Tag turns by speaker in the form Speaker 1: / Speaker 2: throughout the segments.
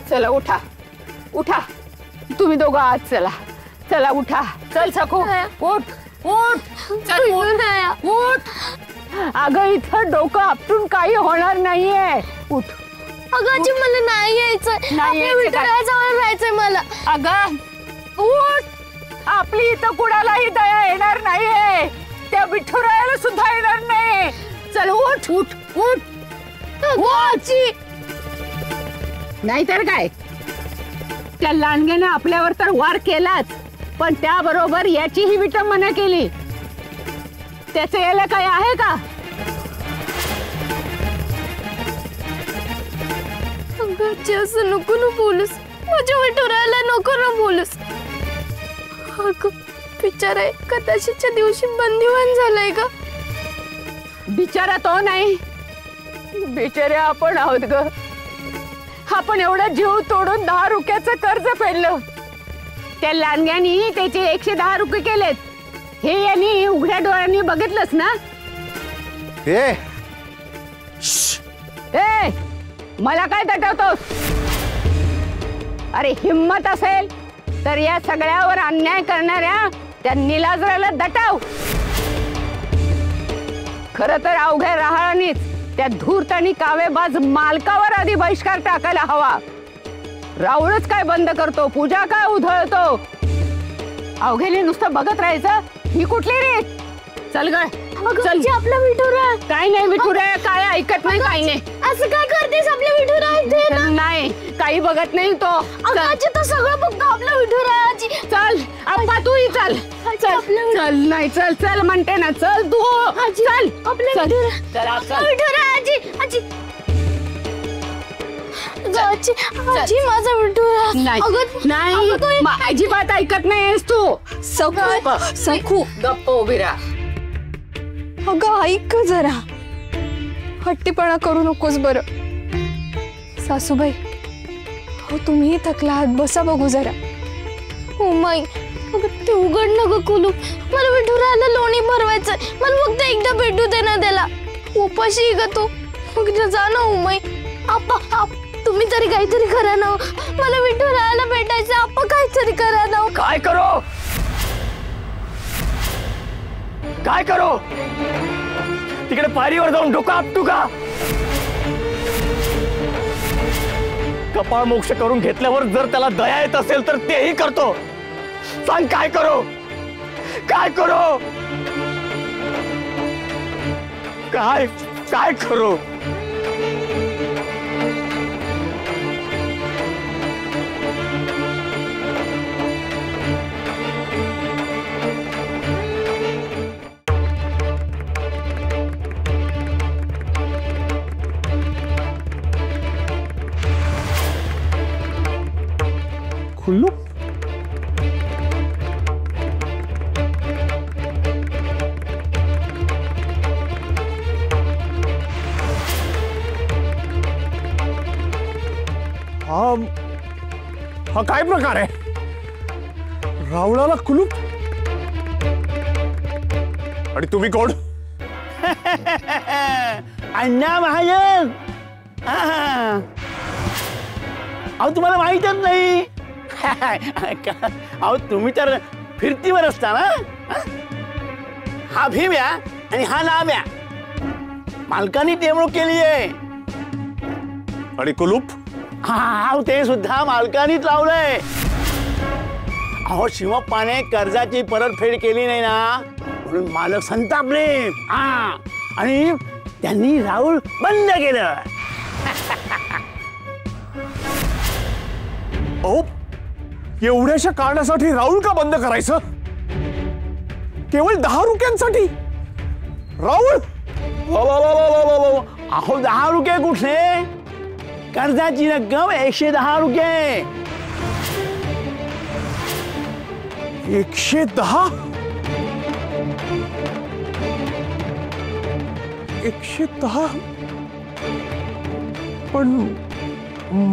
Speaker 1: चला उठा उठा, तुम्ही दोघं आत चला, चला उठा, चल सखू उठ उठ, चल उठ। अगं इथं डोकं आपटून काही होणार नाहीये, उठ।
Speaker 2: अगं आजी मला नाही यायचंय, आपल्या विठुरायाजवळ राहायचंय मला।
Speaker 1: अगं उठ, आपली इथं कुणालाही दया येणार नाहीये, त्या विठुरायाला सुद्धा येणार नाही। चल उठ उठ उठ उठ। नाहीतर काय, त्या लांडग्याने आपल्यावर तर वार केलाच, पण त्याबरोबर याचीही विटंबना केली। त्याचं याला काय आहे का?
Speaker 2: अगं असं नको ना बोलूस, माझ्या विठुरायाला नको ना बोलूस। अगं बिचारा एकादशीच्या दिवशी बंदिवान झालाय का?
Speaker 1: बिचारा तो नाही, बिचारे आपण आहोत ग। आपण एवढा जीव तोडून 10 रुपयाचं कर्ज फेडलं, त्या लांडग्यानी त्याचे 110 रुपये केलेत, हे यांनी उघड्या डोळ्यांनी बघितलंच ना।
Speaker 3: ए
Speaker 1: मला काय दटवतोस? अरे हिम्मत असेल तर या सगळ्यावर अन्याय करणाऱ्या त्या निलाजराला दटाव। खरं तर अवघ्या राहाळांनीच त्या धूर्त आणि कावेबाज मालकावर आधी बहिष्कार टाकायला हवा। राऊळच काय बंद करतो, पूजा काय उधळतो, अवघेने नुसतं बघत राहायचं, ही कुठली रे? चल ग चल।
Speaker 2: आपला विठुराया
Speaker 1: काय नाही, विठुराया काय ऐकत नाही, काही नाही।
Speaker 2: असं काय करतेस? आपल्या विठुराया
Speaker 1: नाही, काही बघत नाही तो।
Speaker 2: आजी तो सगळं बघतो आपला विठुरायाची।
Speaker 1: चल अप्पा तूही चल, चल चल, नाही चल चल म्हणते ना, चल तू चल
Speaker 2: आपल्या विठुरायाची। आजी आजी माझा विठुराया
Speaker 1: नाही, अजिबात ऐकत नाहीस तू।
Speaker 2: सखू
Speaker 1: गप्प उभी राहा।
Speaker 2: अगं ऐक जरा, हट्टीपणा करू नकोस बरं। सासूबाई हो तुम्ही थकला आहात, बसा बघू जरा। हो माई, अगं ते उघड न ग कुलूप, मला विठुरायाला लोणी भरवायचंय, मला फक्त एकदा भेटू दे ना त्याला, उपाशी ग तू। मग जा ना उमाई, आप्पा तुम्ही तरी काहीतरी करा ना, मला विठुरायाला भेटायचं, आप्पा काहीतरी करा ना।
Speaker 3: काय करो काय करो? तिकडे पायरीवर जाऊन डोकं आपटू का? कपाळ मोक्ष करून घेतल्यावर जर त्याला दया येत असेल तर तेही करतो। सांग काय करो, काय करो, काय काय करो?
Speaker 4: खुल्लू हा काय प्रकार आहे? रावळाला कुलूप आणि तुम्ही कोण?
Speaker 5: अण्णा महाजन, अहो तुम्हाला माहीतच नाही? अहो तुम्ही तर फिरतीवर असता ना। हा भीम्या आणि हा नाम्या, मालकाने नेमणूक केली आहे।
Speaker 4: आणि कुलूप?
Speaker 5: हा ते सुद्धा मालकानीच लावलंय। अहो शिवप्पाने कर्जाची परतफेड केली नाही ना, म्हणून मालक संतापले। आणि त्यांनी राऊळ बंद केलं।
Speaker 4: अहो एवढ्याशा कारणासाठी राऊळ का बंद करायचं? केवळ 10 रुपयांसाठी राऊळ?
Speaker 5: अहो 10 रुपये कुठले, कर्जाची रक्कम 110 रुपये।
Speaker 4: 110? 110? पण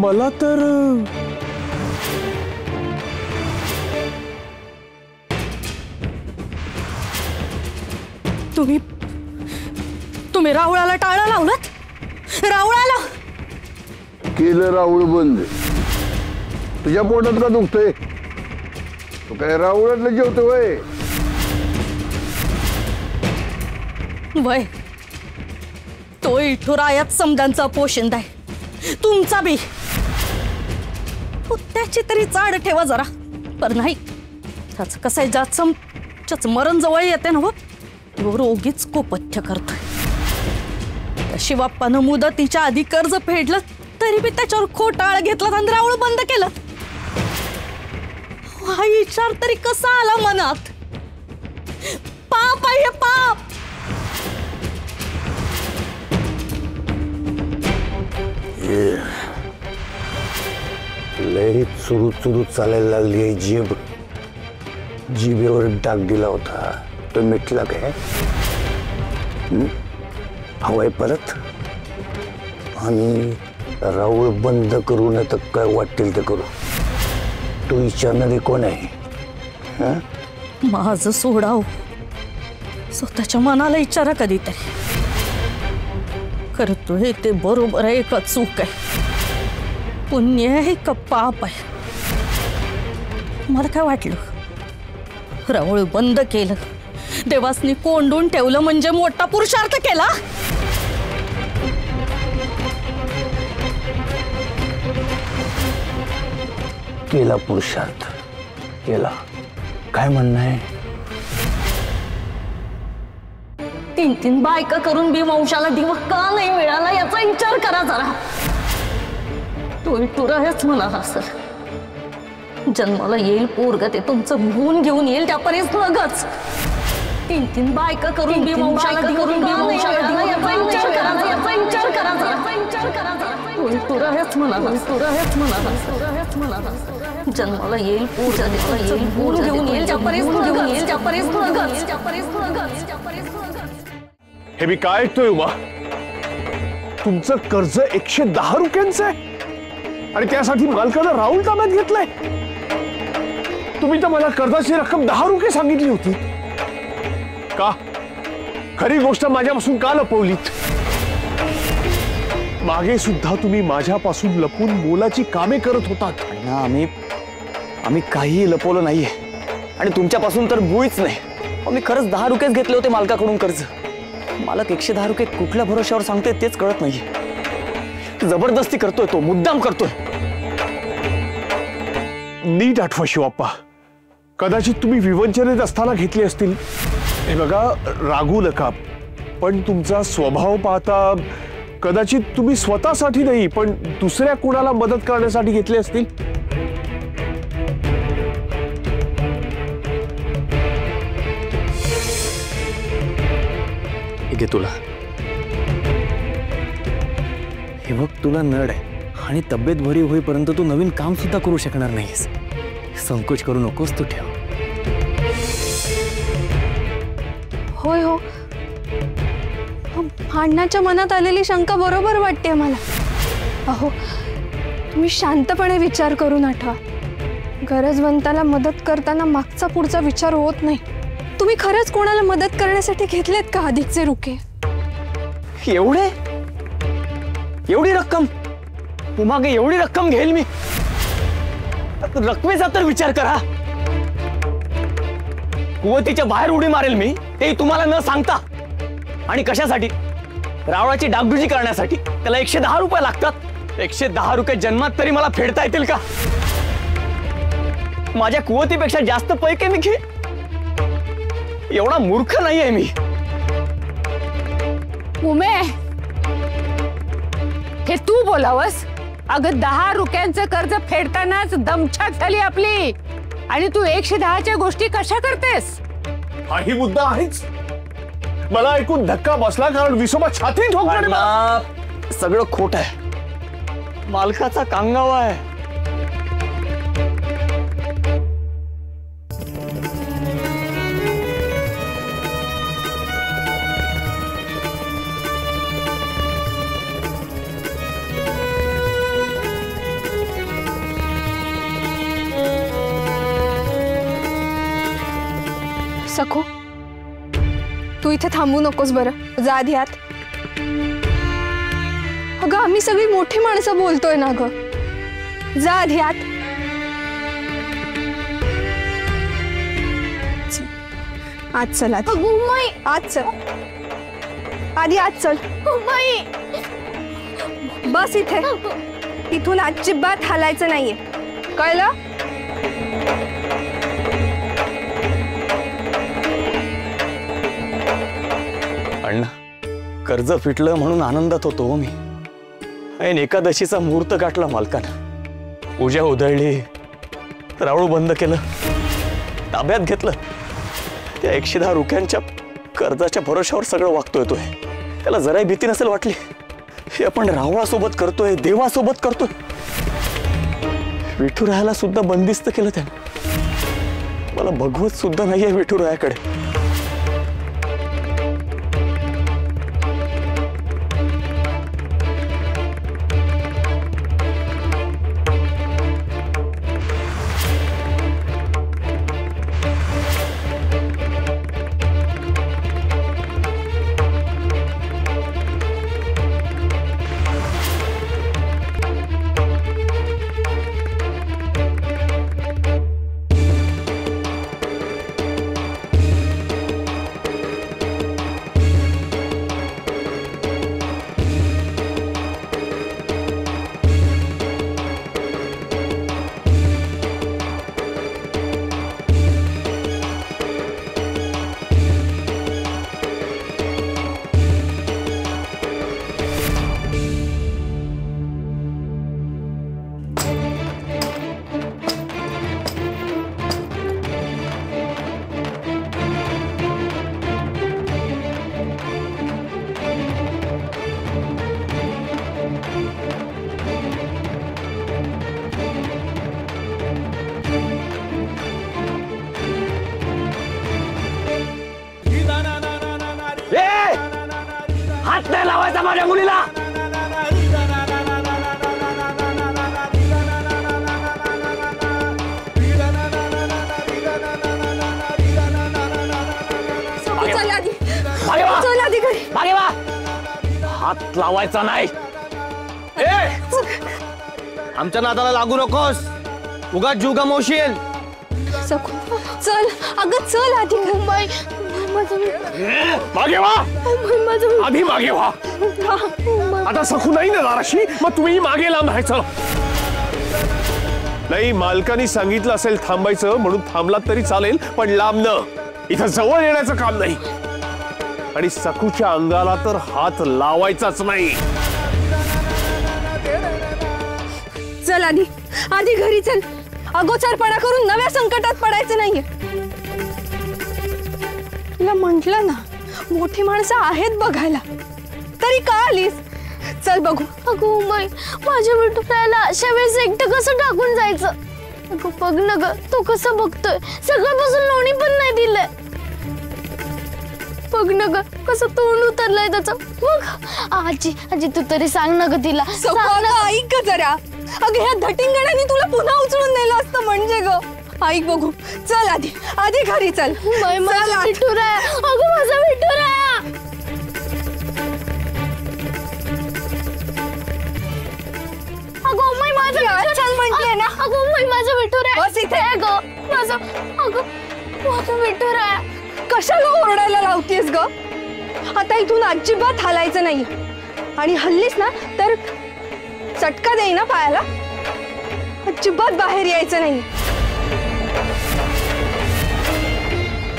Speaker 4: मला तर
Speaker 2: तुम्ही राहुळाला टाळं लावलात? राहुळाला
Speaker 6: केलं राऊळ बंद।
Speaker 4: तुझ्या पोटात का दुखतोय? तू काय राहुळातलं जेवतो वय?
Speaker 6: वय तो इठुरायात समजांचा पोशिंदा आहे, तुमचा बी. त्याची तरी चाड ठेवा जरा. पर नाही, त्याच कसं आहे, ज्याच मरण जवळ येते ना तो रोगीच कोपथ्य करतोय. शिवाप्पानं मुदतीच्या आधी कर्ज फेडलं तरी बी त्याच्यावर खोटाळ घेतला आणि रावळ बंद केलं. हा विचार तरी कसा आला मनात? पाप आहे, पाप.
Speaker 5: लय चुरू चुरू चालायला लागली आहे जीभ. जिभेवर डाग दिला होता तो मिटला काय? हवाय परत? आणि राऊळ बंद करू न तर काय वाटेल ते करू. तो विचारणारे कोण आहे?
Speaker 6: माझं सोडाव, स्वतःच्या मनाला विचारा कधीतरी. करतोय ते बरोबर आहे का चूक आहे, पुण्य आहे का पाप आहे? मला काय वाटलं, रावळ बंद केलं, देवासनी कोंडून ठेवलं म्हणजे मोठा पुरुषार्थ केला.
Speaker 5: केला पुरुषार्थ केला. काय म्हणणं आहे?
Speaker 6: 3 बायका करून बी वंशाला दिवा का नाही मिळाला याचा विचार करा जरा. तो इटुरा हेच म्हणाला असेल, जन्माला येईल पोरग ते तुमचं भून घेऊन येईल त्यापर्यंत लगच. 3 बायका करून बी वंशाला दिवा का नाही मिळाला याचा विचार करा जरा. याचा विचार करा जरा. तो इटुरा हेच म्हणाला, इटुरा हेच म्हणाला, इटुरा हेच म्हणाला. जन्माला येईल पोरग येईल भून घेऊन येईल त्यापर्यंत लगच.
Speaker 4: हे मी काय ऐकतोय उमा? तुमचं कर्ज 110 रुपयांचं आहे आणि त्यासाठी मालकानं राहुल ताब्यात घेतलंय. तुम्ही तर मला कर्जाची रक्कम 10 रुपये सांगितली होती. का? खरी गोष्ट माझ्यापासून का लपवलीत? मागे सुद्धा तुम्ही माझ्यापासून लपून मोलाची कामे करत होतात.
Speaker 3: आम्ही काहीही लपवलं नाहीये आणि तुमच्यापासून तर मुळीच नाही. मी खरंच 10 रुपयेच घेतले होते मालकाकडून कर्ज. मालक 110 रुपये कुठल्या भरोश्यावर सांगते तेच कळत नाहीये. जबरदस्ती करतोय, तो मुद्दाम करतोय.
Speaker 4: नीट आठवा शिवाप्पा, कदाचित तुम्ही विवंचनेत असताना घेतली असतील. हे बघा, रागू नका, पण तुमचा स्वभाव पाहता कदाचित तुम्ही स्वतःसाठी नाही पण दुसऱ्या कुणाला मदत करण्यासाठी घेतले असतील.
Speaker 3: घे तुला. हे बघ, तुला नड आहे आणि तब्येत बरी होईपर्यंत तू नवीन काम सुद्धा करू शकणार नाहीस. संकोच करू नकोस, तू ठेव.
Speaker 2: होय हो, भांडणाच्या मनात आलेली शंका बरोबर वाटते मला. अहो, तुम्ही शांतपणे विचार करून आठवा. गरजवंताला मदत करताना मागचा पुढचा विचार होत नाही. तुम्ही खरंच कोणाला मदत करण्यासाठी घेतलेत का अधिकचे रुके?
Speaker 3: एवढी रक्कम? मागे एवढी रक्कम घेईल मी? रकमेचा तर विचार करा. कुवतीच्या बाहेर उडी मारेल मी, तेही तुम्हाला न सांगता. आणि कशासाठी? रावळाची डागडुजी करण्यासाठी. त्याला 110 रुपये लागतात. 110 रुपये जन्मात तरी मला फेडता येतील का? माझ्या कुवतीपेक्षा जास्त पैके मी घे? एवढा मूर्ख नाहीये मी.
Speaker 1: उमे, हे तू बोलावस? अगं 10 रुपयांचं कर्ज फेडतानाच दमछाक झाली आपली आणि तू 110च्या गोष्टी कशा करतेस?
Speaker 4: हाही मुद्दा आहेच. मला ऐकून धक्का बसला, कारण विसोबा छाती ठोकणार.
Speaker 3: सगळं खोट आहे. मालकाचा कांगावा आहे.
Speaker 2: सखो, तू इथे थांबू नकोस बरं, जा आधी आत. अगं, आम्ही सगळी मोठी माणसं बोलतोय ना ग, जा आधी आत. आज चल आधी.
Speaker 6: उमाई
Speaker 2: आज चल आधी. आज चल.
Speaker 6: उमाई
Speaker 2: बस इथे. इथून अजिबात हालायचं नाहीये, कळलं?
Speaker 3: अण्णा, कर्ज फिटलं म्हणून आनंदात होतो हो मी. ऐन एकादशीचा मुहूर्त गाठला मालकानं. पूजा उधळली, राऊळ बंद केलं, ताब्यात घेतलं. त्या 110 रुपयांच्या कर्जाच्या भरोशावर सगळं वागतोय तो. त्याला जराही भीती नसेल वाटली. हे आपण रावळासोबत करतोय, देवासोबत करतोय. विठुरायाला सुद्धा बंदिस्त केलं त्यानं. मला भगवत सुद्धा नाहीये विठुरायाकडे. हात नाही लावायचा माझ्या मुलीला.
Speaker 2: चल आधी.
Speaker 3: मागे वा.
Speaker 2: चल आधी घरी.
Speaker 3: मागे वा. हात लावायचा नाही.
Speaker 7: आमच्या नादाला लागू नकोस, उगाच जीव गमावशील.
Speaker 2: सखू चल. अगं चल आधी.
Speaker 6: उमाई
Speaker 4: मागे वा. आधी मागे वा. आता सखू नाही ना दाराशी, मग तुम्ही मागे लांब राहायचं. नाही, मालकानी सांगितलं असेल थांबायचं म्हणून थांबलात तरी चालेल, पण लांब न. इथं जवळ येण्याचं काम नाही. आणि सखूच्या अंगाला तर हात लावायचाच नाही.
Speaker 2: चल आधी. आधी घरी चल. अगोचरपणा करून नव्या संकटात पडायचं नाहीये. तुला म्हंटल ना, मोठी माणसं आहेत बघायला, तरी का आलीस? चल बघू.
Speaker 6: अगं उमाई, माझ्या विठुरायाला अशा वेळेस एकटं कसं टाकून जायचं? अगं बघ ना ग, तो कसं बघतोय. सगळ्यापासून लोणी पण नाही दिलंय. बघ ना ग, कसं तोंड उतरलंय त्याचं. बघ आजी, आजी तू तरी सांग ना ग तिला.
Speaker 2: ऐक ग जरा. अगं ह्या धटिंगणाने तुला पुन्हा उचलून नेलं असतं म्हणजे ग. ऐक बघू. चल आधी. आधी घरी चल.
Speaker 6: माझा विठुराया. अगं माझा विठुराया. अगं उमाई माझा
Speaker 2: चल म्हटले ना.
Speaker 6: अगं उमाई माझा विठुराया.
Speaker 2: बस इथे.
Speaker 6: अगं माझा. अगं माझा विठुराया.
Speaker 2: कशाला ओरडायला लावतेस ग? आता इथून अजिबात हालायचं नाही. आणि हल्लीस ना तर चटका देई ना पायाला. अजिबात बाहेर यायचं नाही.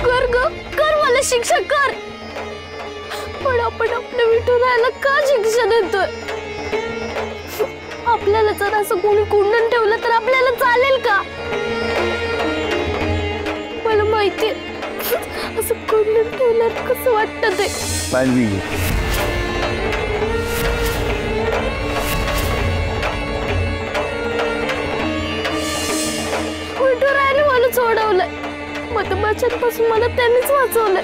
Speaker 6: कर ग, कर मला शिक्षा कर. पण आपण आपल्या विठुरायाला का शिक्षा देतोय? आपल्याला जर असं कोणी कुंडन ठेवलं तर आपल्याला चालेल का? मला माहिती असं कुंडन ठेवल्यावर कसं वाटतं ते. विठुरायाने मला सोडवलंय. मधमाशांपासून मला त्यांनीच वाचवलंय.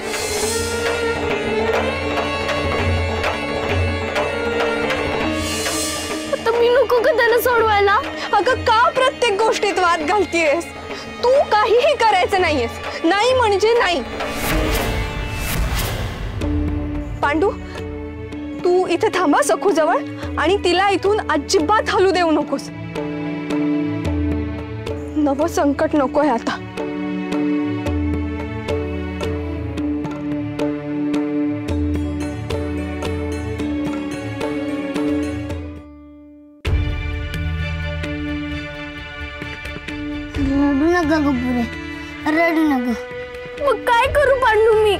Speaker 6: आता मी नको का त्याला सोडवायला?
Speaker 2: अगं का प्रत्येक गोष्टीत वाद घालतीयस? तू काहीही करायचं नाहीयेस. नाही म्हणजे नाही. पांडू, तू इथे थांबा सखू जवळ आणि तिला इथून अजिबात हलू देऊ नकोस. नवं संकट नकोय आता.
Speaker 8: ग पुरे रडू नका.
Speaker 2: मग काय करू पांडू मी?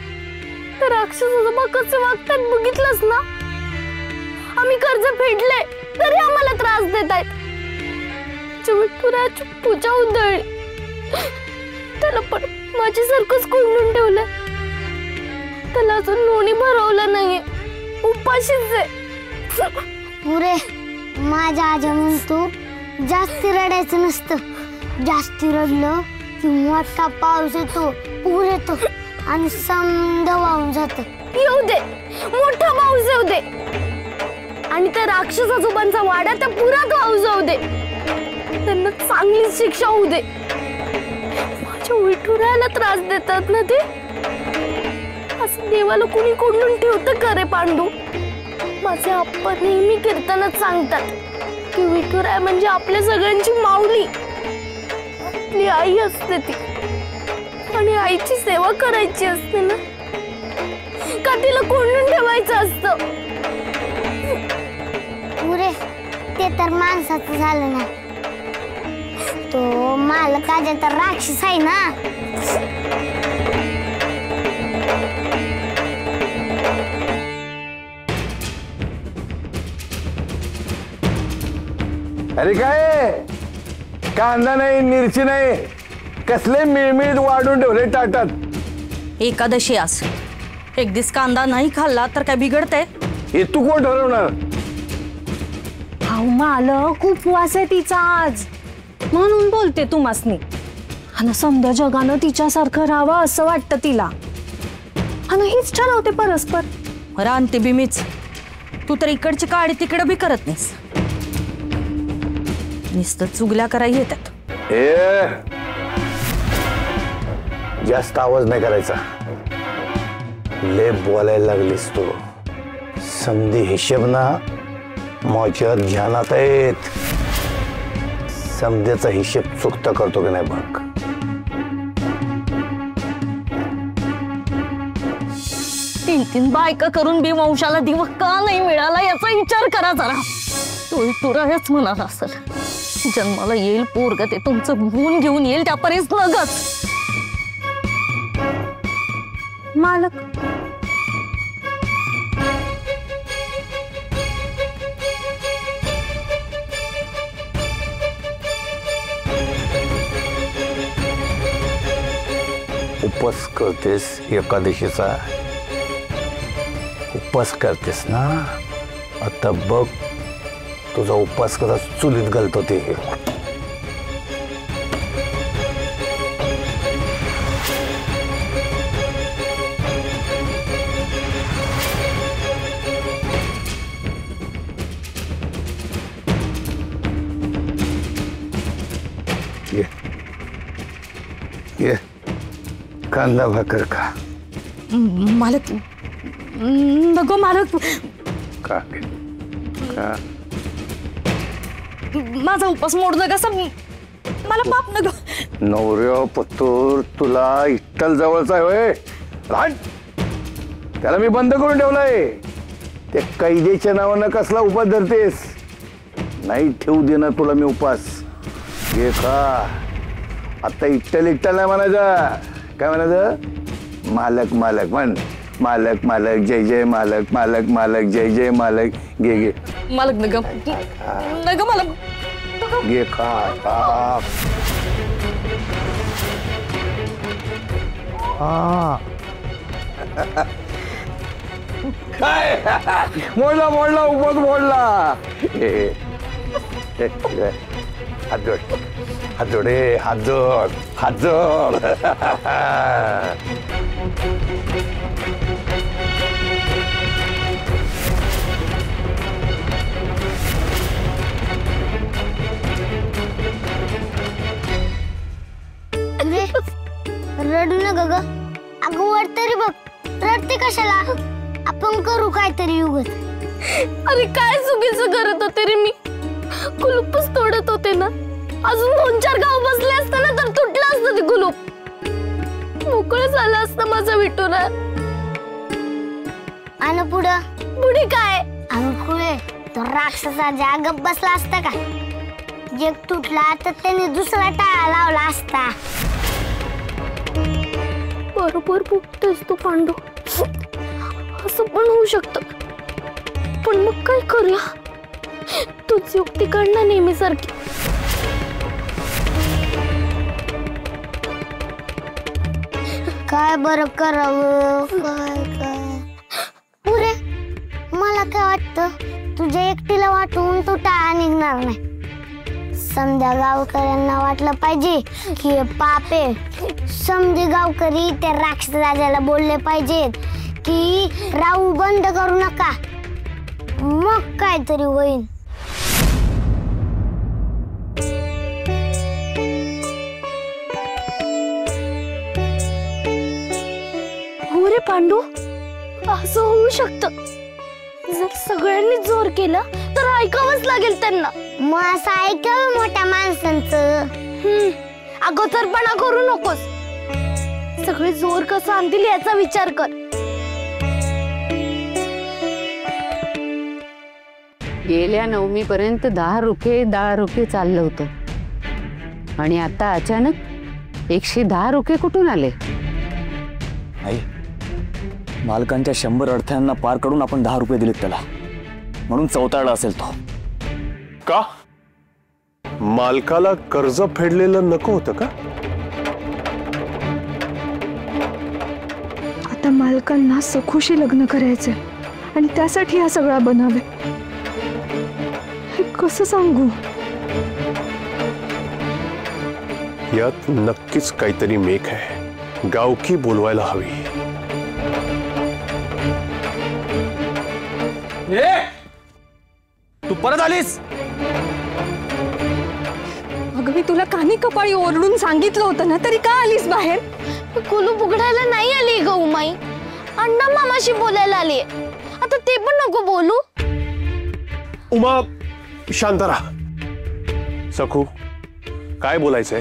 Speaker 2: तर राक्षसासोबत कसे वागतात बघितलंस ना. आम्ही कर्ज फेडले तरी आम्हाला त्रास देत आहेत. विठुरायाची पूजा उधळली, त्याला पण माझ्यासारखंच कोंडून ठेवलं. त्याला अजून लोणी भरवलं नाहीये, उपाशीच आहे.
Speaker 8: पुरे माझ्या आजा म्हणतो जास्ती रडायचं नसतं. जास्ती रडलं की मोठा पाऊस येतो, पूर येतो आणि समद वाहून जात.
Speaker 2: येऊ दे, मोठा पाऊस येऊ दे आणि त्या राक्षसासोबांचा वाडा त्या पुरात वाहू जाऊ दे. त्यांना चांगली शिक्षा होऊ दे. माझ्या विठुरायाला त्रास देतात ना ते. असं देवाला कोणी कोंडून ठेवतं का रे पांडू? माझे आप्पा नेहमी कीर्तनात सांगतात की विठुराय म्हणजे आपल्या सगळ्यांची माऊली, आपली आई असते ती. आणि आईची सेवा करायची असते ना, का तिला कोंडून ठेवायचं असतं?
Speaker 8: पुरे ते तर माणसाचं झालं ना. तो मालकाचा तर राक्षस आहे ना.
Speaker 4: अरे काय कांदा नाही, मिरची नाही, कसले मिळमिळीत वाढून ठेवले ताटात.
Speaker 6: एकादशी आज एक दिवस कांदा नाही खाल्ला तर काय बिघडतंय?
Speaker 4: हे तू कोण ठरवणार?
Speaker 2: अहो मालक, उपवास आहे तिचा आज, म्हणून बोलते तुम्हासनी. आणि समजा जगानं तिच्यासारखं राहावं असं वाटतं तिला. आणि हीच ठरवते परस्पर.
Speaker 6: रानते बी मीच, तू तर इकडची काडी तिकडं बी करत नाहीस. नुसतं चुगल्या करायला येतात.
Speaker 4: ए जास्त आवाज नाही करायचा. ले बोलायला लागलीस तू. समधी हिशेब ना माझ्या ध्यानात आहेत. समध्याचा हिशेब चुकता करतो की नाही बघ.
Speaker 6: तीन बायका करून बी वंशाला दिवस का नाही मिळाला याचा विचार करा जरा. तो तुराच म्हणाला असेल, जन्माला येईल पोरग ते तुमचं गुण घेऊन येईल त्यापर्यंत लगच.
Speaker 2: मालक,
Speaker 4: उपवास करतेस एकादशीचा, उपवास करतेस ना. आता बघ तुझा उपवास कसा चुलीत घालतो ते. ये कांदा भाकर खा.
Speaker 6: मालक नको मालक,
Speaker 4: का का
Speaker 6: माझा उपवास मोडलं कसं? मला पाप नको.
Speaker 4: नवऱ्या पत्तूर तुला इट्टल जवळचा आहे होय. रान. त्याला मी बंद करून ठेवलाय. ते कैदेच्या नावानं कसला उपास धरतेस? नाही ठेवू देणार तुला मी उपास. हे खा. आता इट्टल इट्टल नाही म्हणायचं. काय म्हणायचं? मालक मालक म्हण. मालक मालक जय जय मालक, मालक मालक जय जय मालक. घे घे
Speaker 6: मालक नका नका मालक.
Speaker 4: घे खा खा. काय मोडला मोडला उपवास मोडला. हात जोड हात जोड हात जोड हात जोड.
Speaker 8: रडू नका ग. अगं वर तरी बघ, रडते कशाला? आपण करू काहीतरी उगत.
Speaker 2: अरे काय चुकीचं करत होते रे मी? कुलूपच तोडत होते ना. अजून 2-4 गाव बसले असताना तर तुटलं असतं ते कुलूप. मोकळं झालं असतं माझा विठुराय.
Speaker 8: आणि पुढे
Speaker 2: पुढे काय?
Speaker 8: अगं खुळे तो राक्षसा जाग बसला असता का? जग तुटला तर त्याने दुसरा टाळा लावला असता.
Speaker 2: बरोबर बोलतोस तू पांडू. असं पण होऊ शकतं. पण मग काय करूया? तूच युक्ती काढ ना नेहमीसारखी.
Speaker 8: काय बरं करावं? काय पुरे मला काय वाटतं, तुझ्या एकटीला वाटून तो टाळा निघणार नाही. समजा गावकऱ्यांना वाटलं पाहिजे की हे पाप आहे. समजे गावकरी त्या राक्षस राजाला बोलले पाहिजेत की राहू बंद करू नका. मग काहीतरी होईल.
Speaker 2: हो रे पांडू, असं होऊ शकतं. जर सगळ्यांनी जोर केला तर ऐकावंच लागेल त्यांना.
Speaker 8: मग असं ऐकावं मोठ्या माणसांचं.
Speaker 2: अगोदरपणा करू नकोस. सगळे जोर कसं आणतील याचा विचार कर.
Speaker 1: गेल्या नवमीपर्यंत 10 रुपये चाललं होतं आणि आता अचानक 110 रुपये कुठून आले?
Speaker 3: आई, मालकांच्या 100 अडथळ्यांना पार करून आपण 10 रुपये दिलेत त्याला, म्हणून चौताळला असेल तो.
Speaker 4: का मालकाला कर्ज फेडलेलं नको होतं का?
Speaker 2: आता मालकांना सखूशी लग्न करायचंय आणि त्यासाठी हा सगळा बनावे. हे कसं सांगू?
Speaker 4: यात नक्कीच काहीतरी मेक आहे. गावकी बोलवायला हवी.
Speaker 3: तू परत आलीस?
Speaker 2: अगं मी तुला कानी कपाळी ओरडून सांगितलं होतं ना, तरी का आलीस बाहेर? कुलूप उघडायला नाही आली ग उमाई. अण्णा मामाशी बोलायला आली. आता ते पण नको बोलू.
Speaker 4: उमा, शांत राहा. सखू, काय बोलायचंय?